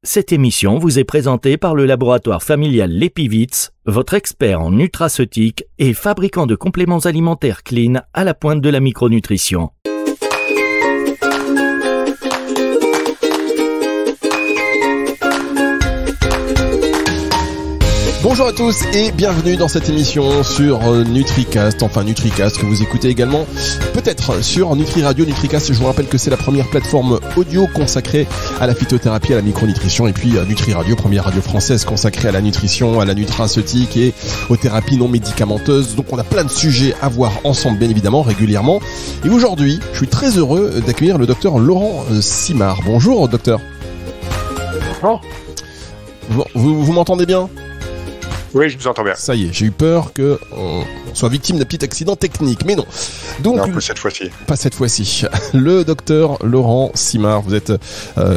Cette émission vous est présentée par le laboratoire familial Lepivitz, votre expert en nutraceutique et fabricant de compléments alimentaires clean à la pointe de la micronutrition. Bonjour à tous et bienvenue dans cette émission sur NutriCast, NutriCast que vous écoutez également peut-être sur Nutri Radio, NutriCast. Je vous rappelle que c'est la première plateforme audio consacrée à la phytothérapie, à la micronutrition, et puis Nutri Radio, première radio française consacrée à la nutrition, à la nutraceutique et aux thérapies non médicamenteuses. Donc on a plein de sujets à voir ensemble bien évidemment, régulièrement. Et aujourd'hui, je suis très heureux d'accueillir le docteur Laurent Simard. Bonjour docteur. Bonjour. Vous m'entendez bien ? Oui, je vous entends bien. Ça y est, j'ai eu peur qu'on soit victime d'un petit accident technique, mais non. Donc, non, pas cette fois-ci. Pas cette fois-ci. Le docteur Laurent Simard, vous êtes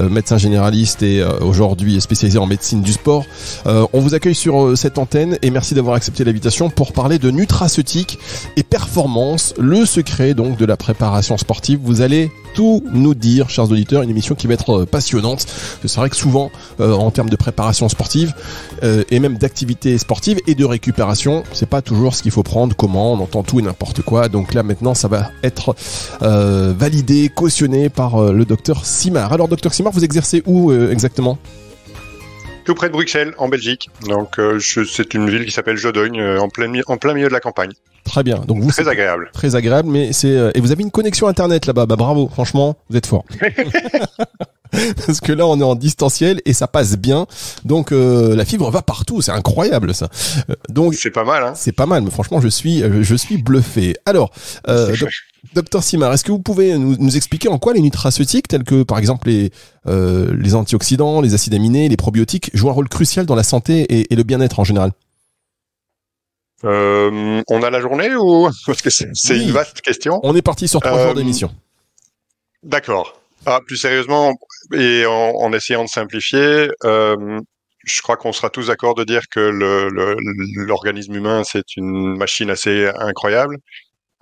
médecin généraliste et aujourd'hui spécialisé en médecine du sport. On vous accueille sur cette antenne et merci d'avoir accepté l'invitation pour parler de nutraceutique et performance, le secret donc de la préparation sportive. Vous allez tout nous dire, chers auditeurs, une émission qui va être passionnante. C'est vrai que souvent, en termes de préparation sportive et même d'activité sportive et de récupération, c'est pas toujours ce qu'il faut prendre, comment, on entend tout et n'importe quoi. Donc là maintenant, ça va être validé, cautionné par le docteur Simard. Alors docteur Simard, vous exercez où exactement ? Tout près de Bruxelles, en Belgique. Donc c'est une ville qui s'appelle Jodogne, en plein milieu de la campagne. Très bien. Donc vous, très agréable. Très agréable, mais c'est et vous avez une connexion internet là-bas. Bah bravo, franchement, vous êtes fort. Parce que là, on est en distanciel et ça passe bien. Donc la fibre va partout, c'est incroyable ça. Donc c'est pas mal, hein. C'est pas mal, mais franchement, je suis bluffé. Alors, docteur Simard, est-ce que vous pouvez nous expliquer en quoi les nutraceutiques, tels que par exemple les antioxydants, les acides aminés, les probiotiques, jouent un rôle crucial dans la santé et le bien-être en général ? On a la journée ou parce que c'est oui. Une vaste question. On est parti sur 3 jours d'émission. D'accord. Plus sérieusement et en essayant de simplifier, je crois qu'on sera tous d'accord de dire que l'organisme humain c'est une machine assez incroyable.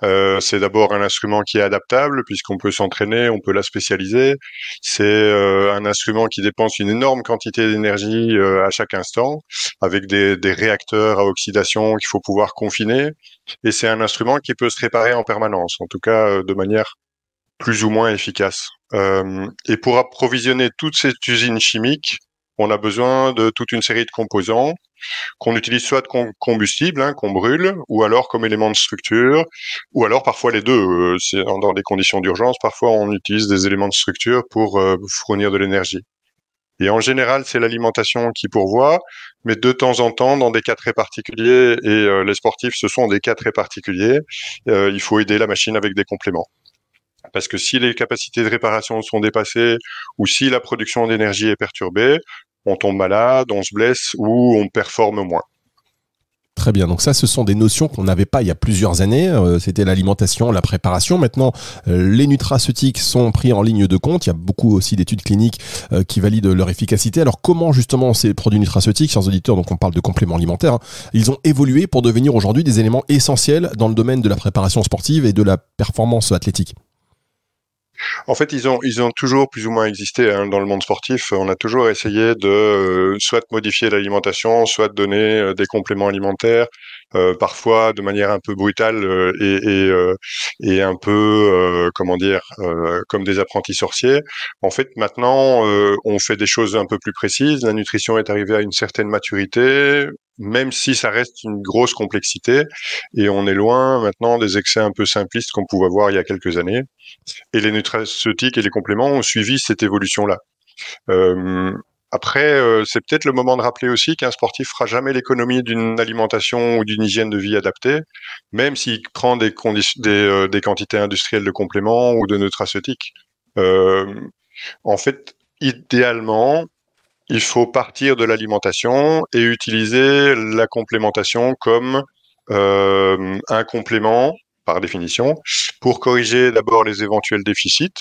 C'est d'abord un instrument qui est adaptable puisqu'on peut s'entraîner, on peut la spécialiser. C'est un instrument qui dépense une énorme quantité d'énergie à chaque instant, avec des réacteurs à oxydation qu'il faut pouvoir confiner. Et c'est un instrument qui peut se réparer en permanence, en tout cas de manière plus ou moins efficace. Et pour approvisionner toute cette usine chimique, on a besoin de toute une série de composants qu'on utilise soit de combustible, qu'on brûle, ou alors comme élément de structure, ou alors parfois les deux. C'est dans des conditions d'urgence, parfois on utilise des éléments de structure pour fournir de l'énergie. Et en général, c'est l'alimentation qui pourvoit, mais de temps en temps, dans des cas très particuliers, et les sportifs, ce sont des cas très particuliers, il faut aider la machine avec des compléments. Parce que si les capacités de réparation sont dépassées, ou si la production d'énergie est perturbée, on tombe malade, on se blesse ou on performe moins. Très bien, donc ça ce sont des notions qu'on n'avait pas il y a plusieurs années, c'était l'alimentation, la préparation. Maintenant les nutraceutiques sont pris en ligne de compte, il y a beaucoup aussi d'études cliniques qui valident leur efficacité. Alors comment justement ces produits nutraceutiques, chers auditeurs, donc on parle de compléments alimentaires, ils ont évolué pour devenir aujourd'hui des éléments essentiels dans le domaine de la préparation sportive et de la performance athlétique ? En fait, ils ont toujours plus ou moins existé dans le monde sportif. On a toujours essayé de soit de modifier l'alimentation, soit de donner des compléments alimentaires, parfois de manière un peu brutale et un peu comme des apprentis sorciers. En fait, maintenant, on fait des choses un peu plus précises. La nutrition est arrivée à une certaine maturité, même si ça reste une grosse complexité, et on est loin maintenant des excès un peu simplistes qu'on pouvait voir il y a quelques années. Et les nutraceutiques et les compléments ont suivi cette évolution-là. Après, c'est peut-être le moment de rappeler aussi qu'un sportif fera jamais l'économie d'une alimentation ou d'une hygiène de vie adaptée, même s'il prend des quantités industrielles de compléments ou de nutraceutiques. En fait, idéalement, il faut partir de l'alimentation et utiliser la complémentation comme un complément, par définition, pour corriger d'abord les éventuels déficits,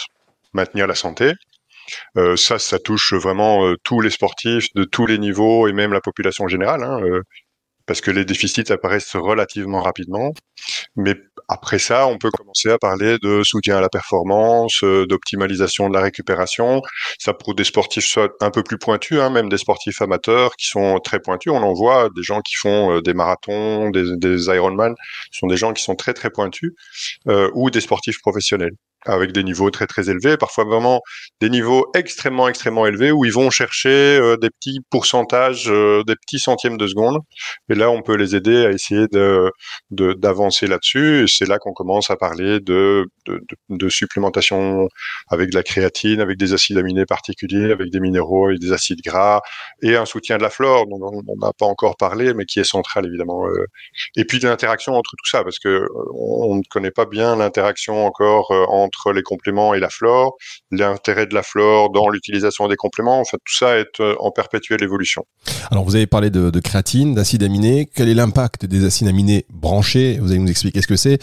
maintenir la santé. Ça touche vraiment tous les sportifs de tous les niveaux et même la population générale. parce que les déficits apparaissent relativement rapidement. Mais après ça, on peut commencer à parler de soutien à la performance, d'optimalisation de la récupération. Ça pour des sportifs soit un peu plus pointus, hein, même des sportifs amateurs qui sont très pointus. On en voit des gens qui font des marathons, des Ironman. Ce sont des gens qui sont très très pointus, ou des sportifs professionnels avec des niveaux très très élevés, parfois vraiment des niveaux extrêmement extrêmement élevés où ils vont chercher des petits pourcentages, des petits centièmes de seconde. Et là, on peut les aider à essayer d'avancer là-dessus. Et c'est là qu'on commence à parler de supplémentation avec de la créatine, avec des acides aminés particuliers, avec des minéraux et des acides gras, et un soutien de la flore dont on n'a pas encore parlé, mais qui est central évidemment. Et puis de l'interaction entre tout ça, parce que on ne connaît pas bien l'interaction encore entre les compléments et la flore, l'intérêt de la flore dans l'utilisation des compléments. En fait, tout ça est en perpétuelle évolution. Alors, vous avez parlé de créatine, d'acides aminés. Quel est l'impact des acides aminés branchés? Vous allez nous expliquer ce que c'est.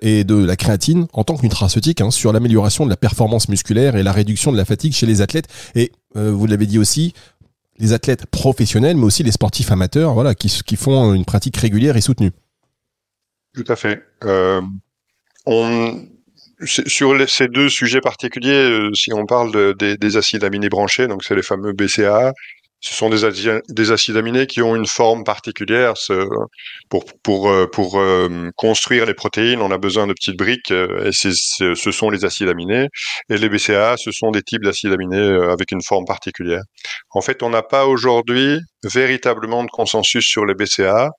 Et de la créatine en tant que nutraceutique, hein, sur l'amélioration de la performance musculaire et la réduction de la fatigue chez les athlètes. Et vous l'avez dit aussi, les athlètes professionnels, mais aussi les sportifs amateurs, voilà, qui font une pratique régulière et soutenue. Tout à fait. Sur ces deux sujets particuliers, si on parle des acides aminés branchés, donc c'est les fameux BCAA, ce sont des acides aminés qui ont une forme particulière. Pour construire les protéines, on a besoin de petites briques, et ce sont les acides aminés. Et les BCAA, ce sont des types d'acides aminés avec une forme particulière. En fait, on n'a pas aujourd'hui véritablement de consensus sur les BCAA.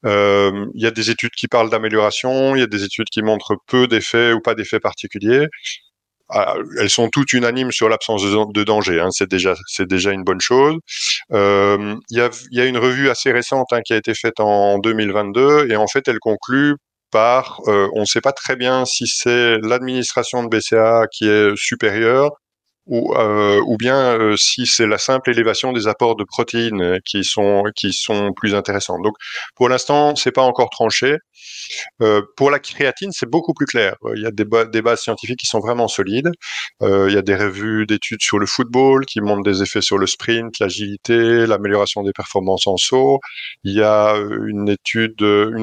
Il y a des études qui parlent d'amélioration, il y a des études qui montrent peu d'effets ou pas d'effets particuliers. Elles sont toutes unanimes sur l'absence de danger, hein. C'est déjà une bonne chose. Il y a une revue assez récente, hein, qui a été faite en 2022, et en fait elle conclut par on ne sait pas très bien si c'est l'administration de BCAA qui est supérieure ou bien si c'est la simple élévation des apports de protéines qui sont plus intéressantes. Donc pour l'instant, c'est pas encore tranché. Pour la créatine, c'est beaucoup plus clair. Il y a des bases scientifiques qui sont vraiment solides. Il y a des revues d'études sur le football qui montrent des effets sur le sprint, l'agilité, l'amélioration des performances en saut. Il y a une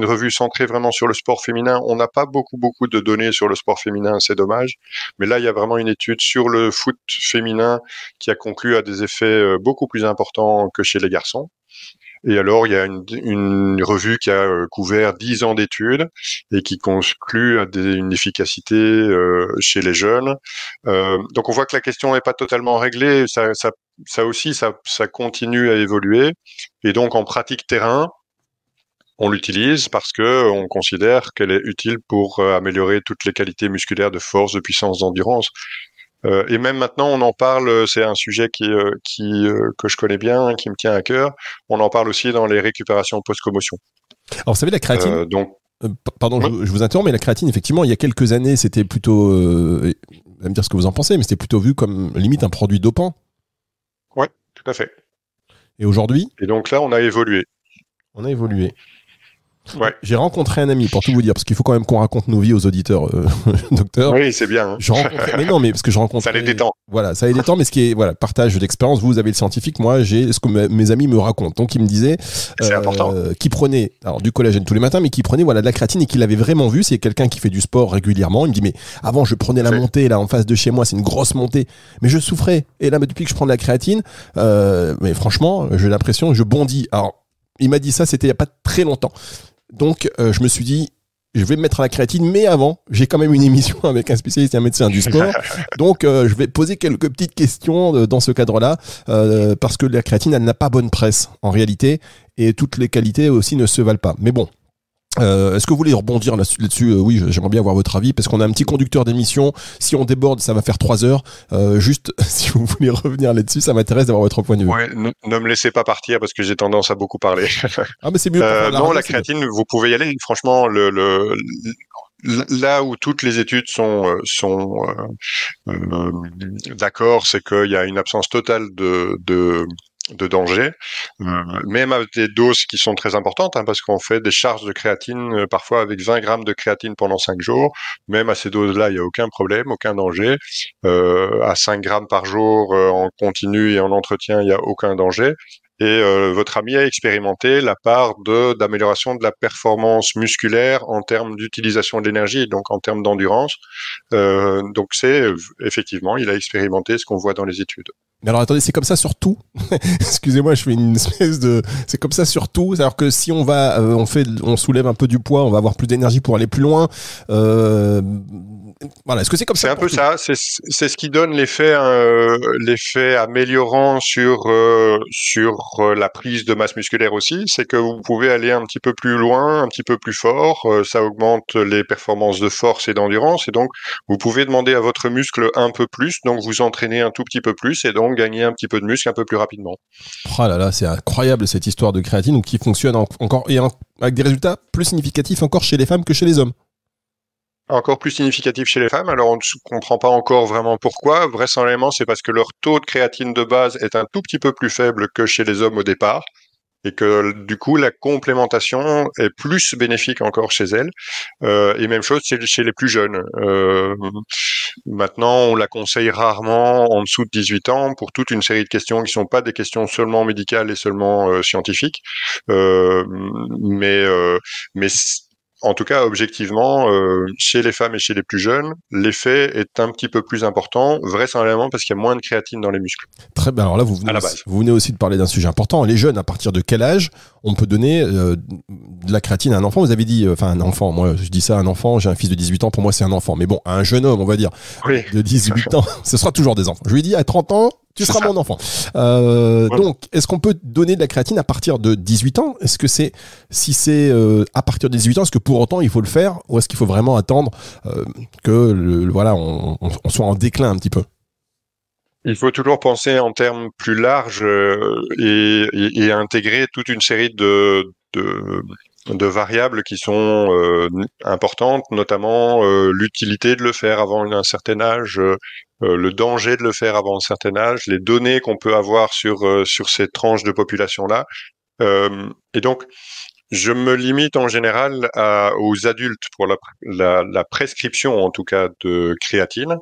revue centrée vraiment sur le sport féminin. On n'a pas beaucoup de données sur le sport féminin, c'est dommage. Mais là, il y a vraiment une étude sur le foot féminin qui a conclu à des effets beaucoup plus importants que chez les garçons. Et alors, il y a une revue qui a couvert 10 ans d'études et qui conclut à une efficacité chez les jeunes. Donc, on voit que la question n'est pas totalement réglée. Ça aussi, ça continue à évoluer. Et donc, en pratique terrain, on l'utilise parce que on considère qu'elle est utile pour améliorer toutes les qualités musculaires de force, de puissance, d'endurance. Et même maintenant, on en parle. C'est un sujet que je connais bien, qui me tient à cœur. On en parle aussi dans les récupérations post-commotion. Alors, vous savez, la créatine. Pardon, ouais. je vous interromps, mais la créatine, effectivement, il y a quelques années, c'était plutôt. Vous allez me dire ce que vous en pensez, mais c'était plutôt vu comme limite un produit dopant. Oui, tout à fait. Et aujourd'hui? Et donc là, on a évolué. On a évolué. Ouais. J'ai rencontré un ami, pour tout vous dire, parce qu'il faut quand même qu'on raconte nos vies aux auditeurs, docteur. Oui, c'est bien. Hein. Mais non, mais parce que je rencontre. Ça les détend. Voilà, ça les détend, mais ce qui est, voilà, partage d'expérience. Vous avez le scientifique, moi, j'ai ce que mes amis me racontent. Donc, ils me disaient, c'est important. Qui prenait, alors du collagène tous les matins, mais qui prenait, voilà, de la créatine et qui l'avait vraiment vu. C'est quelqu'un qui fait du sport régulièrement. Il me dit, mais avant, je prenais la montée, là, en face de chez moi, c'est une grosse montée, mais je souffrais. Et là, depuis que je prends de la créatine, mais franchement, j'ai l'impression que je bondis. Alors, il m'a dit ça, c'était il y a pas très longtemps. Donc, je me suis dit, je vais me mettre à la créatine, mais avant, j'ai quand même une émission avec un spécialiste et un médecin du sport. Donc, je vais poser quelques petites questions dans ce cadre-là, parce que la créatine, elle n'a pas bonne presse, en réalité, et toutes les qualités aussi ne se valent pas. Mais bon. Est-ce que vous voulez rebondir là-dessus? Oui, j'aimerais bien avoir votre avis parce qu'on a un petit conducteur d'émission. Si on déborde, ça va faire 3 heures. Juste, si vous voulez revenir là-dessus, ça m'intéresse d'avoir votre point de vue. Ouais, ne me laissez pas partir parce que j'ai tendance à beaucoup parler. Ah, mais c'est mieux. Non, la créatine, vous pouvez y aller. Franchement, là où toutes les études sont d'accord, c'est qu'il y a une absence totale de danger, même avec des doses qui sont très importantes, hein, parce qu'on fait des charges de créatine parfois avec 20 grammes de créatine pendant 5 jours. Même à ces doses-là, il n'y a aucun problème, aucun danger. À 5 grammes par jour en continu et en entretien, il n'y a aucun danger. Et votre ami a expérimenté la part d'amélioration de la performance musculaire en termes d'utilisation de l'énergie, donc en termes d'endurance. Donc effectivement, il a expérimenté ce qu'on voit dans les études. Mais alors attendez, c'est comme ça sur tout. Excusez-moi, je fais une espèce de. C'est comme ça sur tout. C'est-à-dire que si on va, on soulève un peu du poids, on va avoir plus d'énergie pour aller plus loin. Voilà. Est-ce que c'est comme ça? C'est un peu ça. C'est ce qui donne l'effet améliorant sur la prise de masse musculaire aussi. C'est que vous pouvez aller un petit peu plus loin, un petit peu plus fort. Ça augmente les performances de force et d'endurance. Et donc, vous pouvez demander à votre muscle un peu plus. Donc, vous entraînez un tout petit peu plus et donc gagner un petit peu de muscle un peu plus rapidement. Oh là là, c'est incroyable cette histoire de créatine, donc qui fonctionne encore et avec des résultats plus significatifs encore chez les femmes que chez les hommes. Encore plus significatif chez les femmes. Alors, on ne comprend pas encore vraiment pourquoi. Vraisemblablement, c'est parce que leur taux de créatine de base est un tout petit peu plus faible que chez les hommes au départ. Et que du coup, la complémentation est plus bénéfique encore chez elles. Et même chose chez les plus jeunes. Maintenant, on la conseille rarement en dessous de 18 ans pour toute une série de questions qui sont pas des questions seulement médicales et seulement scientifiques. Mais en tout cas, objectivement, chez les femmes et chez les plus jeunes, l'effet est un petit peu plus important, vraisemblablement parce qu'il y a moins de créatine dans les muscles. Très bien. Alors là, vous venez aussi de parler d'un sujet important. Les jeunes, à partir de quel âge on peut donner de la créatine à un enfant? Vous avez dit, enfin un enfant, moi je dis ça à un enfant, j'ai un fils de 18 ans, pour moi c'est un enfant. Mais bon, à un jeune homme, on va dire, oui, de 18 ans, ce sera toujours des enfants. Je lui ai dit, à 30 ans, tu seras mon enfant. Donc, est-ce qu'on peut donner de la créatine à partir de 18 ans? Est-ce que si c'est à partir de 18 ans, est-ce que pour autant il faut le faire, ou est-ce qu'il faut vraiment attendre que on soit en déclin un petit peu? Il faut toujours penser en termes plus larges et intégrer toute une série de variables qui sont importantes, notamment l'utilité de le faire avant un certain âge, le danger de le faire avant un certain âge, les données qu'on peut avoir sur ces tranches de population-là. Et donc, je me limite en général aux adultes pour la prescription, en tout cas, de créatine.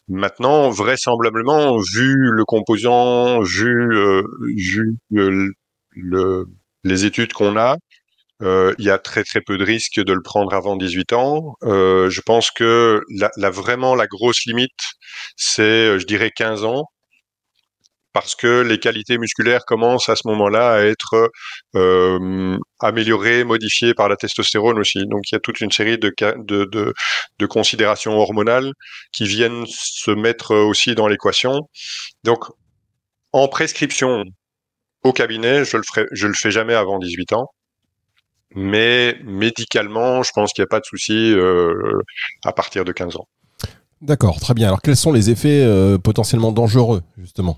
Maintenant, vraisemblablement, vu le composant, vu les études qu'on a, il y a très très peu de risques de le prendre avant 18 ans. Je pense que vraiment la grosse limite, c'est, je dirais, 15 ans. Parce que les qualités musculaires commencent à ce moment-là à être améliorées, modifiées par la testostérone aussi. Donc il y a toute une série de considérations hormonales qui viennent se mettre aussi dans l'équation. Donc en prescription au cabinet, je le fais jamais avant 18 ans. Mais médicalement, je pense qu'il n'y a pas de souci à partir de 15 ans. D'accord, très bien. Alors quels sont les effets potentiellement dangereux, justement ?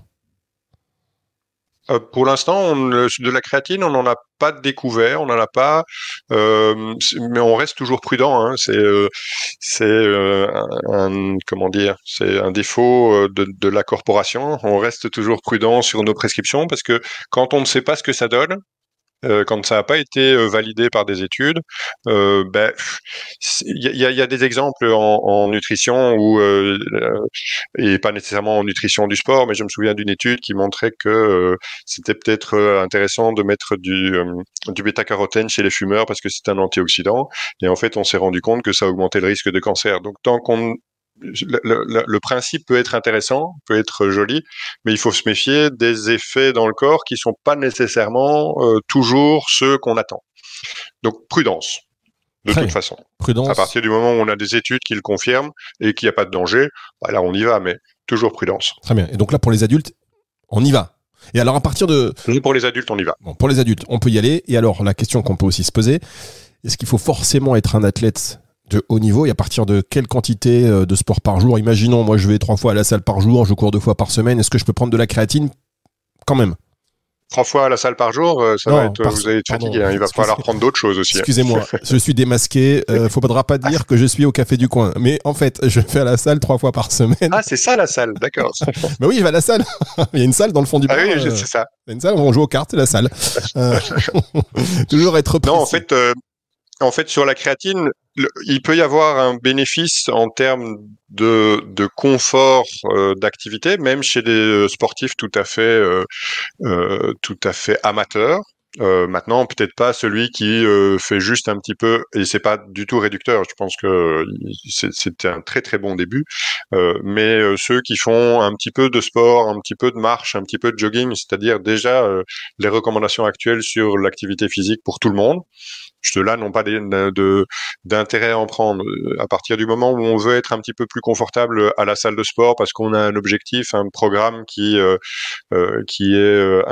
Pour l'instant, de la créatine, on n'en a pas découvert, on n'en a pas, mais on reste toujours prudent. Hein. C'est un défaut de la corporation. On reste toujours prudent sur nos prescriptions parce que quand on ne sait pas ce que ça donne, quand ça n'a pas été validé par des études, il y a des exemples en nutrition où et pas nécessairement en nutrition du sport, mais je me souviens d'une étude qui montrait que c'était peut-être intéressant de mettre du bêta-carotène chez les fumeurs parce que c'est un antioxydant, et en fait on s'est rendu compte que ça augmentait le risque de cancer. Donc tant qu'on le principe peut être intéressant, peut être joli, mais il faut se méfier des effets dans le corps qui sont pas nécessairement toujours ceux qu'on attend. Donc prudence, de toute façon. Prudence. À partir du moment où on a des études qui le confirment et qu'il n'y a pas de danger, là on y va, mais toujours prudence. Très bien. Et donc là pour les adultes, on y va. Et alors à partir de... Pour les adultes, on y va. Bon, pour les adultes, on peut y aller. Et alors la question qu'on peut aussi se poser, est-ce qu'il faut forcément être un athlète de haut niveau, et à partir de quelle quantité de sport par jour? Imaginons, moi je vais 3 fois à la salle par jour, je cours 2 fois par semaine, est-ce que je peux prendre de la créatine quand même? 3 fois à la salle par jour, vous allez être fatigué, hein. Il va falloir prendre d'autres choses aussi. Excusez-moi, je suis démasqué, faudra pas dire que je suis au café du coin, mais en fait, je vais à la salle 3 fois par semaine. Ah, c'est ça la salle, d'accord. Mais oui, je vais à la salle, il y a une salle dans le fond du bar. Ah oui, c'est ça. Il y a une salle où on joue aux cartes, c'est la salle. Toujours être précis. Non, en fait, sur la créatine, il peut y avoir un bénéfice en termes de confort d'activité, même chez des sportifs tout à fait amateurs. Maintenant, peut-être pas celui qui fait juste un petit peu, et c'est pas du tout réducteur. Je pense que c'est un très très bon début. Mais ceux qui font un petit peu de sport, un petit peu de marche, un petit peu de jogging, c'est-à-dire déjà les recommandations actuelles sur l'activité physique pour tout le monde. Ceux-là n'ont pas d'intérêt à en prendre. À partir du moment où on veut être un petit peu plus confortable à la salle de sport parce qu'on a un objectif, un programme qui est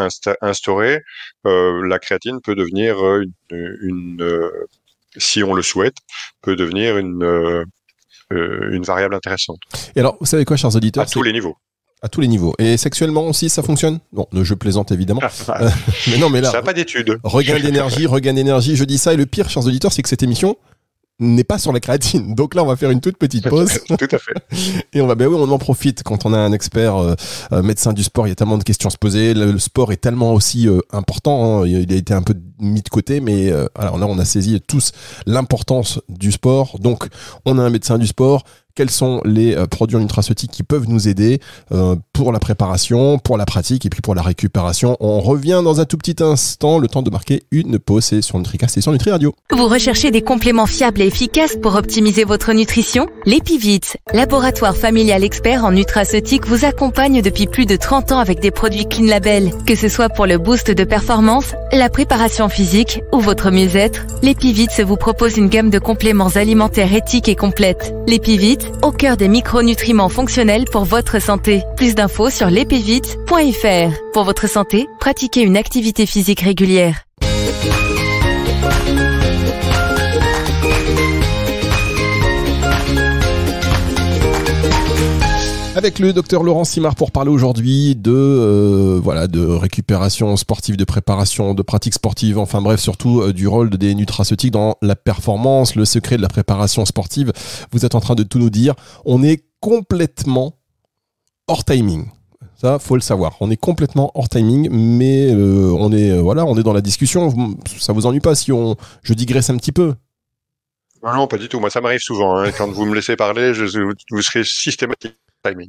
instauré, la créatine peut devenir si on le souhaite, peut devenir une variable intéressante. Et alors, vous savez quoi, chers auditeurs? À tous les niveaux. À tous les niveaux. Et sexuellement aussi, ça fonctionne? Non, je plaisante évidemment. Mais non, mais là, ça n'a pas d'études. Regain d'énergie, je dis ça. Et le pire, chers auditeurs, c'est que cette émission n'est pas sur la créatine. Donc là, on va faire une toute petite pause. Tout à fait. Et on en profite quand on a un expert médecin du sport. Il y a tellement de questions à se poser. Le sport est tellement aussi important. Hein. Il a été un peu mis de côté, mais alors là, on a saisi tous l'importance du sport. Donc, on a un médecin du sport. Quels sont les produits nutraceutiques qui peuvent nous aider pour la préparation, pour la pratique et puis pour la récupération. On revient dans un tout petit instant, le temps de marquer une pause. C'est sur NutriCast et sur Nutri Radio. Vous recherchez des compléments fiables et efficaces pour optimiser votre nutrition? L'Epivit, laboratoire familial expert en nutraceutique, vous accompagne depuis plus de 30 ans avec des produits Clean Label. Que ce soit pour le boost de performance, la préparation physique ou votre mieux-être, l'Epivit vous propose une gamme de compléments alimentaires éthiques et complètes. L'Epivit, au cœur des micronutriments fonctionnels pour votre santé. Plus d'infos sur lepivit.fr. Pour votre santé, pratiquez une activité physique régulière. Avec le docteur Laurent Simard pour parler aujourd'hui de récupération sportive, de préparation, de pratique sportive, enfin bref, surtout du rôle des nutraceutiques dans la performance, le secret de la préparation sportive. Vous êtes en train de tout nous dire. On est complètement hors timing. Ça, faut le savoir. On est complètement hors timing, mais on est dans la discussion. Ça vous ennuie pas si je digresse un petit peu? Non, pas du tout. Moi, ça m'arrive souvent. Hein. Quand vous me laissez parler, vous serez systématique. Timing.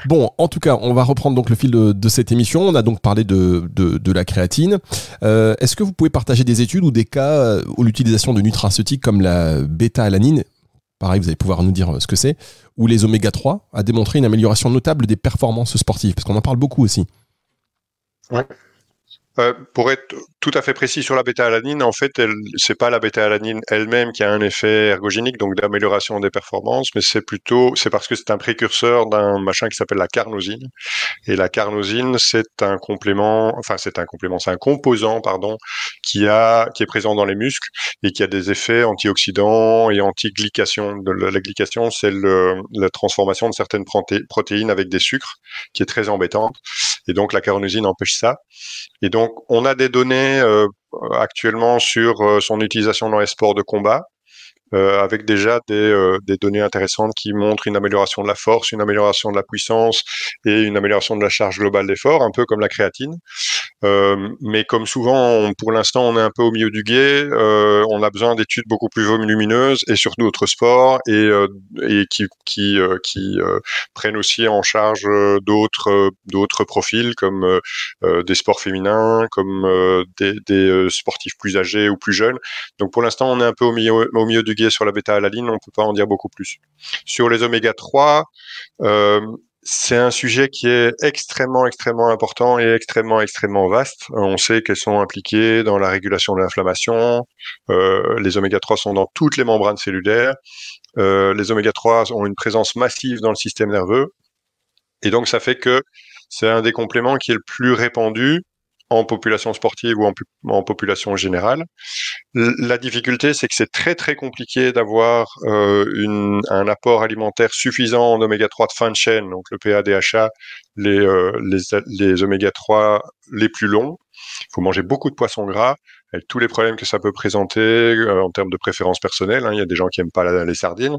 Bon, en tout cas, on va reprendre donc le fil de cette émission. On a donc parlé de la créatine. Est-ce que vous pouvez partager des études ou des cas où l'utilisation de nutraceutiques comme la bêta-alanine, pareil, vous allez pouvoir nous dire ce que c'est, ou les oméga 3, a démontré une amélioration notable des performances sportives? Parce qu'on en parle beaucoup aussi. Ouais. Pour être tout à fait précis sur la bêta-alanine, en fait, c'est pas la bêta-alanine elle-même qui a un effet ergogénique, donc d'amélioration des performances, mais c'est parce que c'est un précurseur d'un machin qui s'appelle la carnosine. Et la carnosine, c'est un composant, qui est présent dans les muscles et qui a des effets antioxydants et anti-glycation. La glycation, c'est la transformation de certaines protéines avec des sucres, qui est très embêtante. Et donc, la carnosine empêche ça. Et donc, on a des données actuellement sur son utilisation dans les sports de combat, avec déjà des données intéressantes qui montrent une amélioration de la force, une amélioration de la puissance et une amélioration de la charge globale d'effort, un peu comme la créatine. Mais comme souvent, pour l'instant, on est un peu au milieu du gué. On a besoin d'études beaucoup plus volumineuses et surtout d'autres sports et qui prennent aussi en charge d'autres profils comme des sports féminins, comme des sportifs plus âgés ou plus jeunes. Donc pour l'instant, on est un peu au milieu du gué sur la bêta-alanine. On peut pas en dire beaucoup plus. Sur les oméga 3, c'est un sujet qui est extrêmement, extrêmement important et extrêmement, extrêmement vaste. On sait qu'elles sont impliquées dans la régulation de l'inflammation. Les oméga 3 sont dans toutes les membranes cellulaires. Les oméga 3 ont une présence massive dans le système nerveux. Et donc, ça fait que c'est un des compléments qui est le plus répandu en population sportive ou en population générale. La difficulté, c'est que c'est très très compliqué d'avoir un apport alimentaire suffisant en oméga 3 de fin de chaîne, donc le PA-DHA, les oméga 3 les plus longs. Il faut manger beaucoup de poissons gras, avec tous les problèmes que ça peut présenter en termes de préférence personnelle. Il y a des gens qui aiment pas les sardines,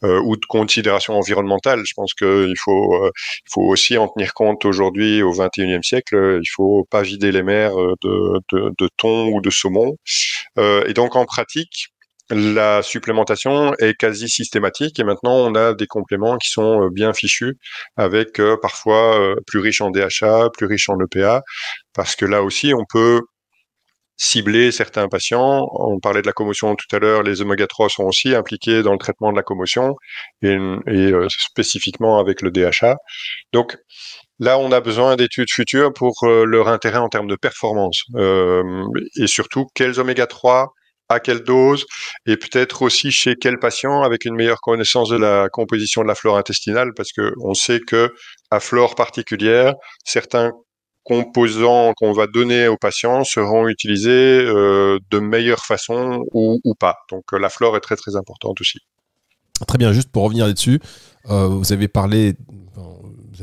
ou de considération environnementale. Je pense qu'il faut aussi en tenir compte aujourd'hui au XXIe siècle. Il faut pas vider les mers de thon ou de saumon. Et donc en pratique, la supplémentation est quasi systématique et maintenant on a des compléments qui sont bien fichus avec parfois plus riches en DHA, plus riches en EPA, parce que là aussi on peut cibler certains patients. On parlait de la commotion tout à l'heure, les oméga 3 sont aussi impliqués dans le traitement de la commotion et spécifiquement avec le DHA. Donc là, on a besoin d'études futures pour leur intérêt en termes de performance et surtout quels oméga 3, à quelle dose et peut-être aussi chez quel patient avec une meilleure connaissance de la composition de la flore intestinale parce que on sait que à flore particulière, certains composants qu'on va donner aux patients seront utilisés de meilleure façon ou pas. Donc la flore est très très importante aussi. Très bien, juste pour revenir là-dessus, vous avez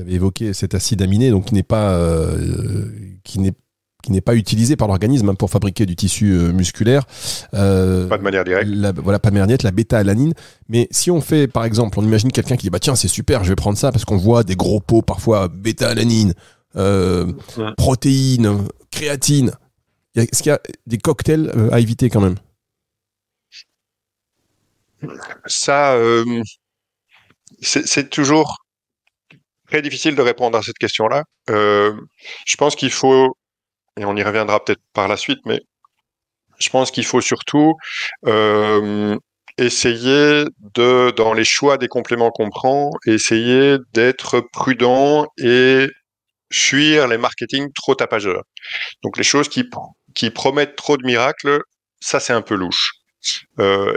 évoqué cet acide aminé, donc qui n'est pas utilisé par l'organisme pour fabriquer du tissu musculaire. Pas de manière directe. Pas de manière directe, la bêta-alanine. Mais si on fait, par exemple, on imagine quelqu'un qui dit, bah tiens, c'est super, je vais prendre ça, parce qu'on voit des gros pots parfois bêta-alanine, protéines, créatine. Est-ce qu'il y a des cocktails à éviter quand même? Ça, c'est toujours très difficile de répondre à cette question-là. Je pense qu'il faut, et on y reviendra peut-être par la suite, mais je pense qu'il faut surtout essayer dans les choix des compléments qu'on prend, essayer d'être prudent et fuir les marketing trop tapageurs. Donc les choses qui promettent trop de miracles, ça c'est un peu louche.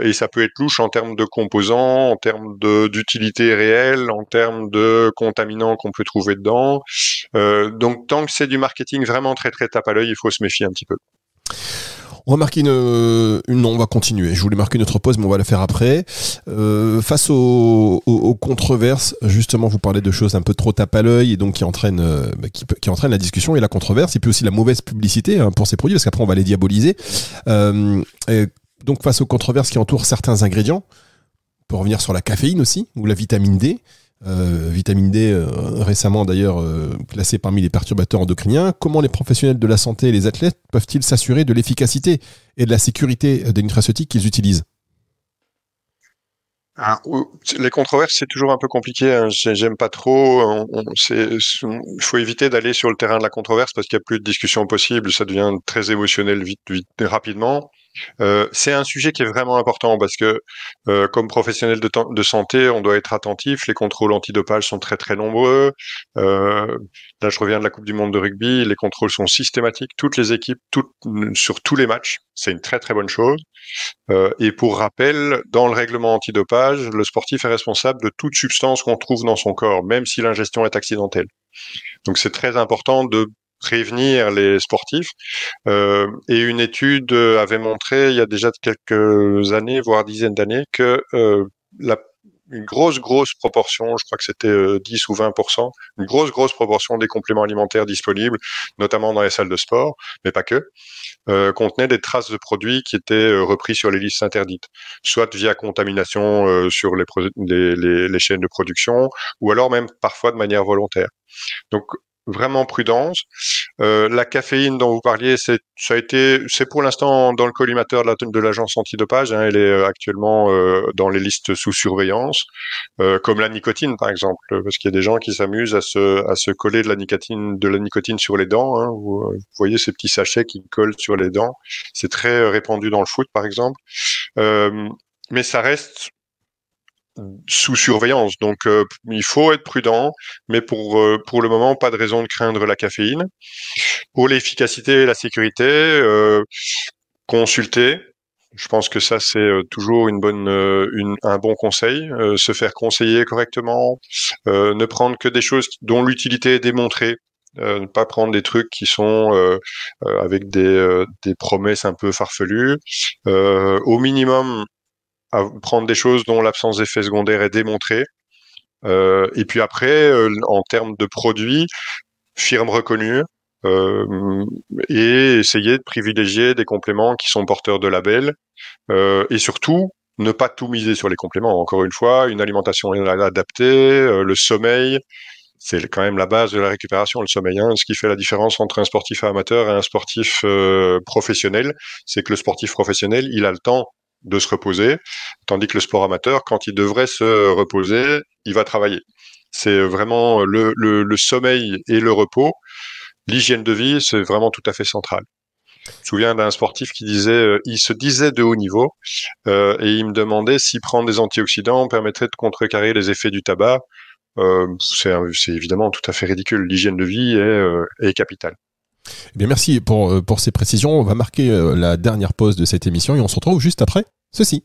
Et ça peut être louche en termes de composants, en termes d'utilité réelle, en termes de contaminants qu'on peut trouver dedans. Donc tant que c'est du marketing vraiment très très tape à l'œil, il faut se méfier un petit peu. On va marquer on va continuer. Je voulais marquer une autre pause, mais on va la faire après. Face aux controverses, justement, vous parlez de choses un peu trop tape à l'œil et donc qui entraînent la discussion et la controverse, et puis aussi la mauvaise publicité pour ces produits, parce qu'après on va les diaboliser. Donc face aux controverses qui entourent certains ingrédients, on peut revenir sur la caféine aussi, ou la vitamine D. Vitamine D récemment d'ailleurs classée parmi les perturbateurs endocriniens. Comment les professionnels de la santé et les athlètes peuvent-ils s'assurer de l'efficacité et de la sécurité des nutraceutiques qu'ils utilisent? Les controverses, c'est toujours un peu compliqué. Hein. J'aime pas trop. Il faut éviter d'aller sur le terrain de la controverse parce qu'il n'y a plus de discussion possible. Ça devient très émotionnel vite, rapidement. C'est un sujet qui est vraiment important parce que comme professionnel de santé, on doit être attentif. Les contrôles antidopage sont très très nombreux. Là, je reviens de la Coupe du Monde de rugby. Les contrôles sont systématiques. Toutes les équipes, sur tous les matchs. C'est une très très bonne chose. Et pour rappel, dans le règlement antidopage, le sportif est responsable de toute substance qu'on trouve dans son corps, même si l'ingestion est accidentelle. Donc c'est très important de prévenir les sportifs. Et une étude avait montré, il y a déjà quelques années, voire dizaines d'années, que une grosse proportion, je crois que c'était 10 ou 20%, une grosse proportion des compléments alimentaires disponibles, notamment dans les salles de sport, mais pas que, contenaient des traces de produits qui étaient repris sur les listes interdites, soit via contamination sur les chaînes de production, ou alors même parfois de manière volontaire. Donc vraiment prudence. La caféine dont vous parliez, c'est pour l'instant dans le collimateur de l'agence antidopage. Hein, elle est actuellement dans les listes sous surveillance, comme la nicotine par exemple, parce qu'il y a des gens qui s'amusent à se coller de la nicotine sur les dents. Hein, vous voyez ces petits sachets qui collent sur les dents. C'est très répandu dans le foot par exemple, mais ça reste sous surveillance, donc il faut être prudent, mais pour le moment, pas de raison de craindre la caféine. Pour l'efficacité et la sécurité, consulter. Je pense que ça c'est toujours un bon conseil. Se faire conseiller correctement, ne prendre que des choses dont l'utilité est démontrée. Ne pas prendre des trucs qui sont avec des promesses un peu farfelues. Au minimum, à prendre des choses dont l'absence d'effet secondaire est démontrée. Et puis après, en termes de produits, firme reconnue, et essayer de privilégier des compléments qui sont porteurs de labels, et surtout, ne pas tout miser sur les compléments. Encore une fois, une alimentation adaptée, le sommeil, c'est quand même la base de la récupération, le sommeil. Hein. Ce qui fait la différence entre un sportif amateur et un sportif professionnel, c'est que le sportif professionnel, il a le temps de se reposer, tandis que le sport amateur, quand il devrait se reposer, il va travailler. C'est vraiment le sommeil et le repos. L'hygiène de vie, c'est vraiment tout à fait central. Je me souviens d'un sportif qui disait, il se disait de haut niveau, et il me demandait si prendre des antioxydants permettrait de contrecarrer les effets du tabac. C'est évidemment tout à fait ridicule. L'hygiène de vie est capitale. Eh bien, merci pour ces précisions. On va marquer la dernière pause de cette émission et on se retrouve juste après ceci.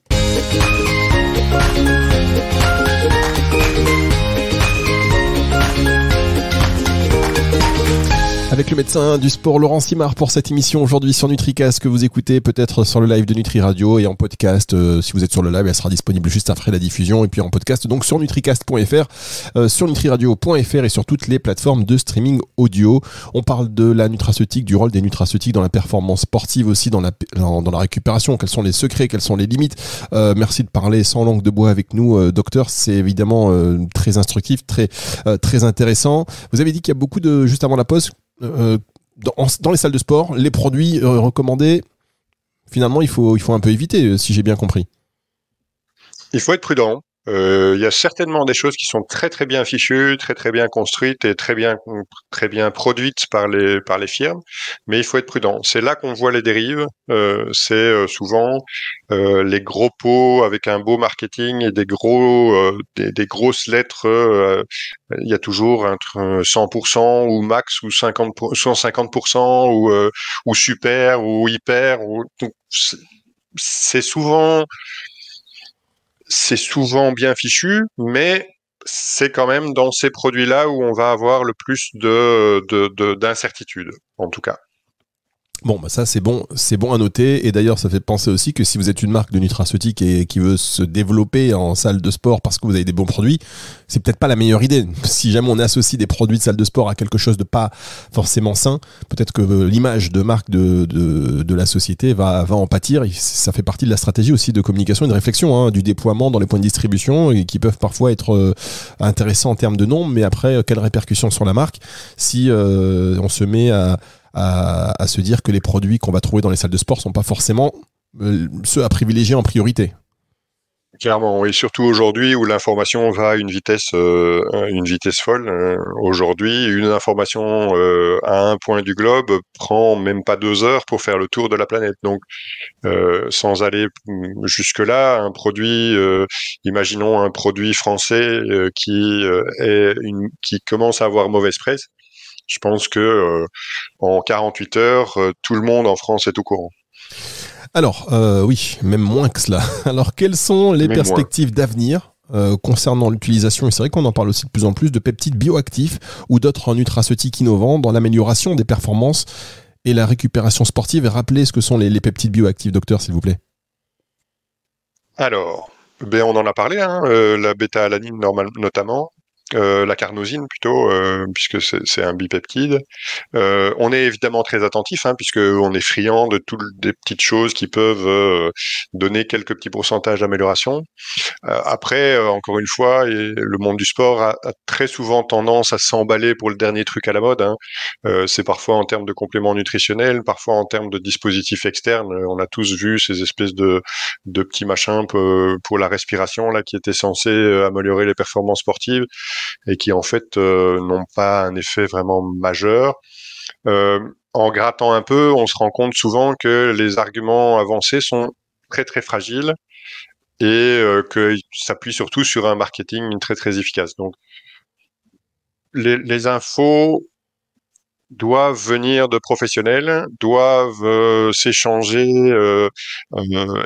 Avec le médecin du sport Laurent Simard pour cette émission aujourd'hui sur NutriCast que vous écoutez peut-être sur le live de Nutri Radio et en podcast. Si vous êtes sur le live, elle sera disponible juste après la diffusion et puis en podcast donc sur nutricast.fr, sur nutriradio.fr et sur toutes les plateformes de streaming audio. On parle de la nutraceutique, du rôle des nutraceutiques dans la performance sportive aussi, dans la récupération. Quels sont les secrets, quelles sont les limites. Merci de parler sans langue de bois avec nous, docteur. C'est évidemment très instructif, très intéressant. Vous avez dit qu'il y a beaucoup de, juste avant la pause, dans les salles de sport, les produits recommandés, finalement, il faut un peu éviter, si j'ai bien compris. Il faut être prudent. Il y a certainement des choses qui sont très très bien fichues, très très bien construites et très bien produites par les firmes, mais il faut être prudent. C'est là qu'on voit les dérives. C'est souvent les gros pots avec un beau marketing et des grosses lettres. Il y a toujours entre 100% ou max ou 150% ou super ou hyper. C'est souvent bien fichu, mais c'est quand même dans ces produits-là où on va avoir le plus d'incertitude, en tout cas. Bon, bah ça c'est bon à noter. Et d'ailleurs, ça fait penser aussi que si vous êtes une marque de nutraceutique et qui veut se développer en salle de sport parce que vous avez des bons produits, c'est peut-être pas la meilleure idée. Si jamais on associe des produits de salle de sport à quelque chose de pas forcément sain, peut-être que l'image de marque de la société va en pâtir. Et ça fait partie de la stratégie aussi de communication et de réflexion, du déploiement dans les points de distribution et qui peuvent parfois être intéressants en termes de nombre, mais après, quelles répercussions sur la marque si on se met à se dire que les produits qu'on va trouver dans les salles de sport sont pas forcément ceux à privilégier en priorité. Clairement, et surtout aujourd'hui où l'information va à une vitesse folle. Aujourd'hui, une information à un point du globe prend même pas 2 heures pour faire le tour de la planète. Donc, sans aller jusque-là, imaginons un produit français qui commence à avoir mauvaise presse. Je pense que en 48 heures, tout le monde en France est au courant. Alors, oui, même moins que cela. Alors, quelles sont les perspectives d'avenir concernant l'utilisation, et c'est vrai qu'on en parle aussi de plus en plus, de peptides bioactifs ou d'autres nutraceutiques innovants dans l'amélioration des performances et la récupération sportive? Et rappelez ce que sont les peptides bioactifs, docteur, s'il vous plaît. Alors, on en a parlé, la bêta-alanine notamment. La carnosine plutôt, puisque c'est un bipeptide. On est évidemment très attentif, puisque on est friand de toutes des petites choses qui peuvent donner quelques petits pourcentages d'amélioration. Après, encore une fois, le monde du sport a très souvent tendance à s'emballer pour le dernier truc à la mode. C'est parfois en termes de compléments nutritionnels, parfois en termes de dispositifs externes. On a tous vu ces espèces de petits machins pour la respiration là qui étaient censés améliorer les performances sportives et qui en fait n'ont pas un effet vraiment majeur. En grattant un peu, on se rend compte souvent que les arguments avancés sont très très fragiles et qu'ils s'appuient surtout sur un marketing très très efficace. Donc les infos doivent venir de professionnels, doivent s'échanger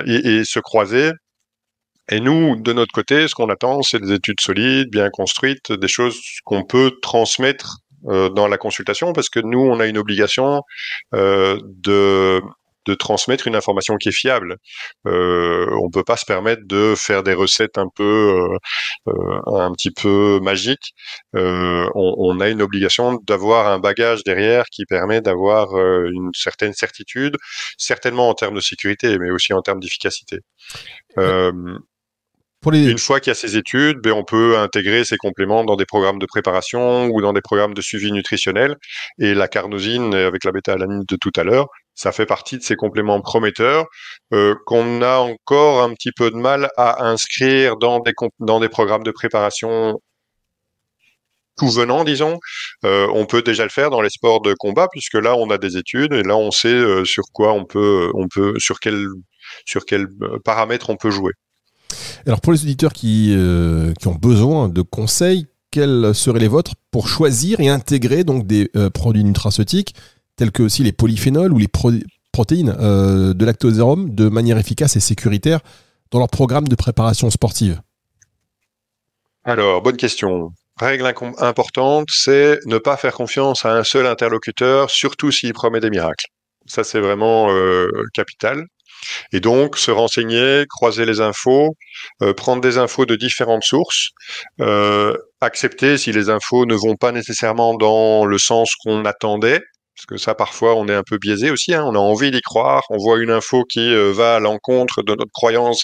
et se croiser. Et nous, de notre côté, ce qu'on attend, c'est des études solides, bien construites, des choses qu'on peut transmettre dans la consultation, parce que nous, on a une obligation de transmettre une information qui est fiable. On peut pas se permettre de faire des recettes un petit peu magiques. On a une obligation d'avoir un bagage derrière qui permet d'avoir une certaine certitude, certainement en termes de sécurité, mais aussi en termes d'efficacité. Une fois qu'il y a ces études, on peut intégrer ces compléments dans des programmes de préparation ou dans des programmes de suivi nutritionnel. Et la carnosine, avec la bêta-alanine de tout à l'heure, Ça fait partie de ces compléments prometteurs qu'on a encore un petit peu de mal à inscrire dans des programmes de préparation tout venant, disons. On peut déjà le faire dans les sports de combat, puisque là, on a des études et là, on sait sur quoi sur quel paramètres on peut jouer. Alors pour les auditeurs qui ont besoin de conseils, quels seraient les vôtres pour choisir et intégrer donc des produits nutraceutiques tels que aussi les polyphénols ou les protéines de lactosérum de manière efficace et sécuritaire dans leur programme de préparation sportive? Alors, bonne question. Règle importante, c'est ne pas faire confiance à un seul interlocuteur, surtout s'il promet des miracles. Ça, c'est vraiment capital. Et donc, se renseigner, croiser les infos, prendre des infos de différentes sources, accepter si les infos ne vont pas nécessairement dans le sens qu'on attendait, parce que ça, parfois, on est un peu biaisé aussi, hein, on a envie d'y croire, on voit une info qui va à l'encontre de notre croyance,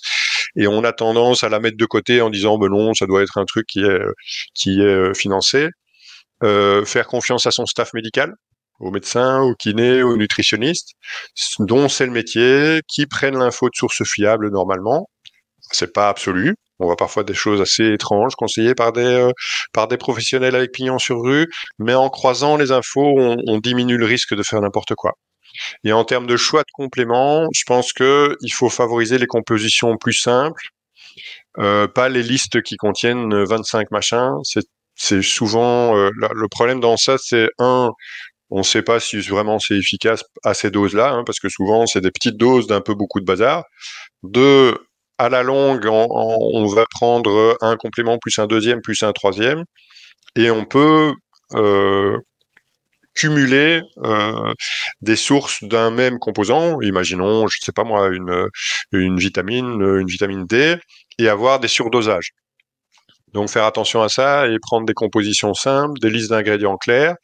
et on a tendance à la mettre de côté en disant, ben non, ça doit être un truc qui est financé. Faire confiance à son staff médical, aux médecins, aux kinés, aux nutritionnistes, dont c'est le métier, qui prennent l'info de sources fiables normalement. C'est pas absolu. On voit parfois des choses assez étranges conseillées par des professionnels avec pignon sur rue, mais en croisant les infos, on diminue le risque de faire n'importe quoi. Et en termes de choix de compléments, je pense que il faut favoriser les compositions plus simples, pas les listes qui contiennent 25 machins. C'est souvent le problème dans ça, c'est on ne sait pas si vraiment c'est efficace à ces doses-là, hein, parce que souvent c'est des petites doses d'un peu beaucoup de bazar. Deux, à la longue, on va prendre un complément plus un deuxième plus un troisième, et on peut cumuler des sources d'un même composant. Imaginons, je ne sais pas moi, une vitamine D, et avoir des surdosages. Donc faire attention à ça et prendre des compositions simples, des listes d'ingrédients clairs.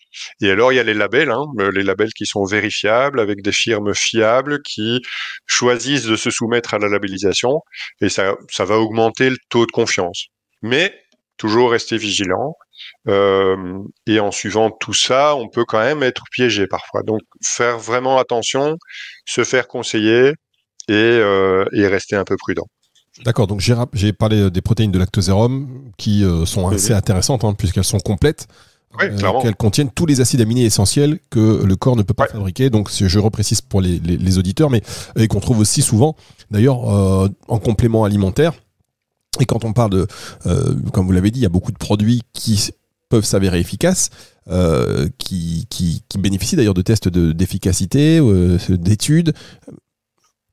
Et alors il y a les labels, les labels qui sont vérifiables avec des firmes fiables qui choisissent de se soumettre à la labellisation, et ça va augmenter le taux de confiance. Mais toujours rester vigilant. Et en suivant tout ça, on peut quand même être piégé parfois. Donc faire vraiment attention, se faire conseiller et rester un peu prudent. D'accord, donc j'ai parlé des protéines de lactosérum qui sont assez intéressantes puisqu'elles sont complètes, qu'elles contiennent tous les acides aminés essentiels que le corps ne peut pas fabriquer. Donc je reprécise pour les auditeurs, mais et qu'on trouve aussi souvent d'ailleurs en complément alimentaire. Et quand on parle de, comme vous l'avez dit, il y a beaucoup de produits qui peuvent s'avérer efficaces, qui bénéficient d'ailleurs de tests d'efficacité, d'études.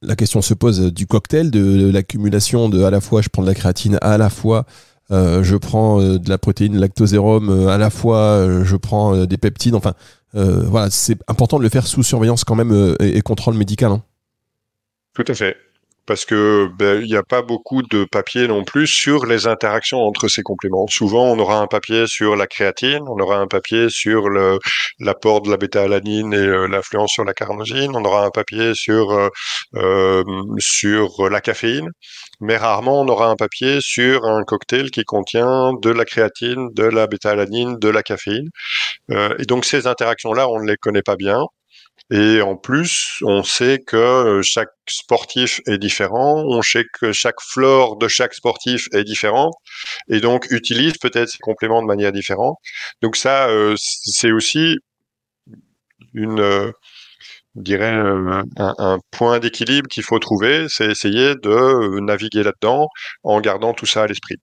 La question se pose du cocktail, de l'accumulation de à la fois je prends de la créatine, à la fois je prends de la protéine lactosérum, à la fois je prends des peptides. Enfin, voilà, c'est important de le faire sous surveillance quand même et contrôle médical. Hein. Tout à fait. Parce que il n'y a pas beaucoup de papier non plus sur les interactions entre ces compléments. Souvent, on aura un papier sur la créatine, on aura un papier sur l'apport de la bêta-alanine et l'influence sur la carnosine, on aura un papier sur la caféine, mais rarement on aura un papier sur un cocktail qui contient de la créatine, de la bêta-alanine, de la caféine. Et donc ces interactions-là, on ne les connaît pas bien. Et en plus, on sait que chaque sportif est différent, on sait que chaque flore de chaque sportif est différente, et donc utilise peut-être ces compléments de manière différente. Donc ça, c'est aussi je dirais un point d'équilibre qu'il faut trouver, c'est essayer de naviguer là-dedans en gardant tout ça à l'esprit.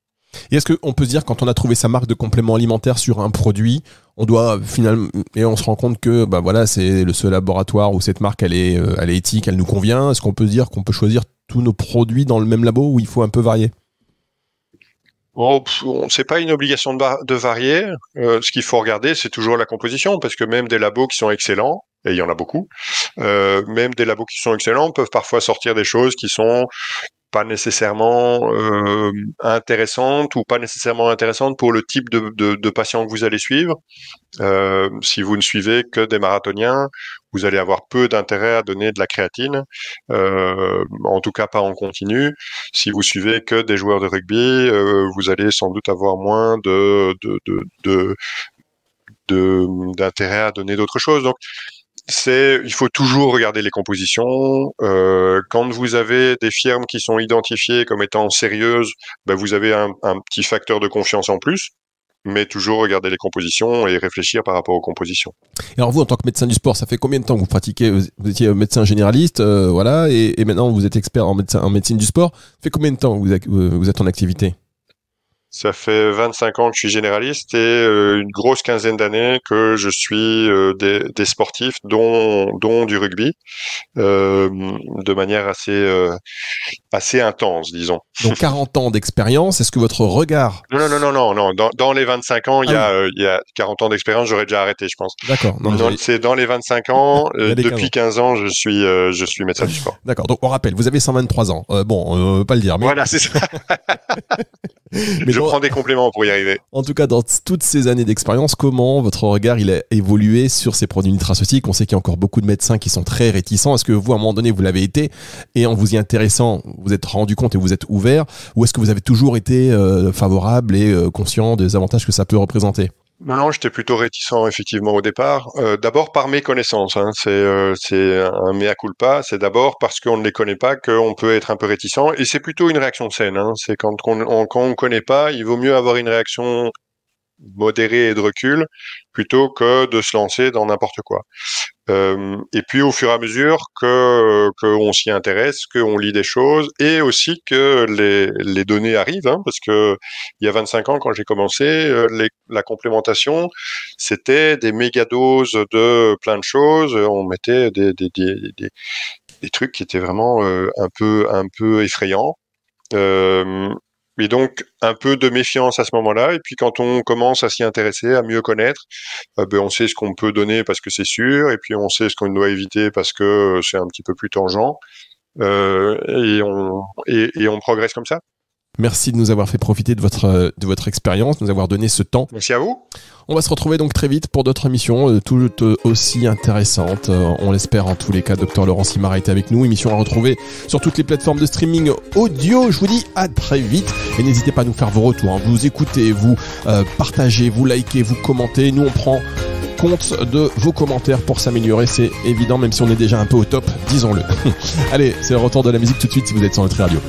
Et est-ce qu'on peut se dire, quand on a trouvé sa marque de complément alimentaire sur un produit, on doit finalement, et on se rend compte que voilà, c'est le seul laboratoire où cette marque elle est éthique, elle nous convient. Est-ce qu'on peut se dire qu'on peut choisir tous nos produits dans le même labo ou il faut un peu varier? C'est pas une obligation de varier. Ce qu'il faut regarder, c'est toujours la composition, parce que même des labos qui sont excellents, et il y en a beaucoup, même des labos qui sont excellents peuvent parfois sortir des choses qui sont pas nécessairement intéressantes ou pas nécessairement intéressantes pour le type de patient que vous allez suivre. Si vous ne suivez que des marathoniens, vous allez avoir peu d'intérêt à donner de la créatine, en tout cas pas en continu. Si vous suivez que des joueurs de rugby, vous allez sans doute avoir moins d'intérêt à donner d'autres choses. Donc il faut toujours regarder les compositions. Quand vous avez des firmes qui sont identifiées comme étant sérieuses, vous avez un petit facteur de confiance en plus. Mais toujours regarder les compositions et réfléchir par rapport aux compositions. Et alors vous, en tant que médecin du sport, ça fait combien de temps que vous pratiquez? Vous étiez médecin généraliste, voilà, et maintenant vous êtes expert en médecine du sport. Ça fait combien de temps que vous êtes en activité? Ça fait 25 ans que je suis généraliste et une grosse quinzaine d'années que je suis des sportifs, dont du rugby, de manière assez intense, disons. Donc 40 ans d'expérience, est-ce que votre regard... Non. Dans les 25 ans, il y a 40 ans d'expérience, j'aurais déjà arrêté, je pense. D'accord. C'est dans les 25 ans, depuis 15 ans, je suis médecin du sport. D'accord, donc on rappelle, vous avez 123 ans. On veut pas le dire. Mais... Voilà, c'est ça. Mais je prends des compléments pour y arriver. En tout cas, dans toutes ces années d'expérience, comment votre regard il a évolué sur ces produits nutraceutiques? On sait qu'il y a encore beaucoup de médecins qui sont très réticents. Est-ce que vous, à un moment donné, vous l'avez été et en vous y intéressant, vous êtes rendu compte et vous êtes ouvert? Ou est-ce que vous avez toujours été favorable et conscient des avantages que ça peut représenter? Non, j'étais plutôt réticent effectivement au départ. D'abord par mes connaissances, c'est un mea culpa. C'est d'abord parce qu'on ne les connaît pas qu'on peut être un peu réticent. Et c'est plutôt une réaction saine. C'est quand on ne connaît pas, il vaut mieux avoir une réaction modérée et de recul plutôt que de se lancer dans n'importe quoi. Et puis au fur et à mesure qu'on s'y intéresse, qu'on lit des choses et aussi que les données arrivent, parce que il y a 25 ans quand j'ai commencé, la complémentation, c'était des méga doses de plein de choses. On mettait des trucs qui étaient vraiment un peu effrayants. Et donc, un peu de méfiance à ce moment-là. Et puis, quand on commence à s'y intéresser, à mieux connaître, on sait ce qu'on peut donner parce que c'est sûr. Et puis, on sait ce qu'on doit éviter parce que c'est un petit peu plus tangent. Et on progresse comme ça. Merci de nous avoir fait profiter de votre expérience, de nous avoir donné ce temps. Merci à vous. On va se retrouver donc très vite pour d'autres émissions tout aussi intéressantes. On l'espère en tous les cas. Dr Laurent Simard a été avec nous. Émission à retrouver sur toutes les plateformes de streaming audio. Je vous dis à très vite et n'hésitez pas à nous faire vos retours. Vous écoutez, vous partagez, vous likez, vous commentez. Nous on prend compte de vos commentaires pour s'améliorer. C'est évident même si on est déjà un peu au top, disons-le. Allez, c'est le retour de la musique tout de suite si vous êtes sur Nutri Radio.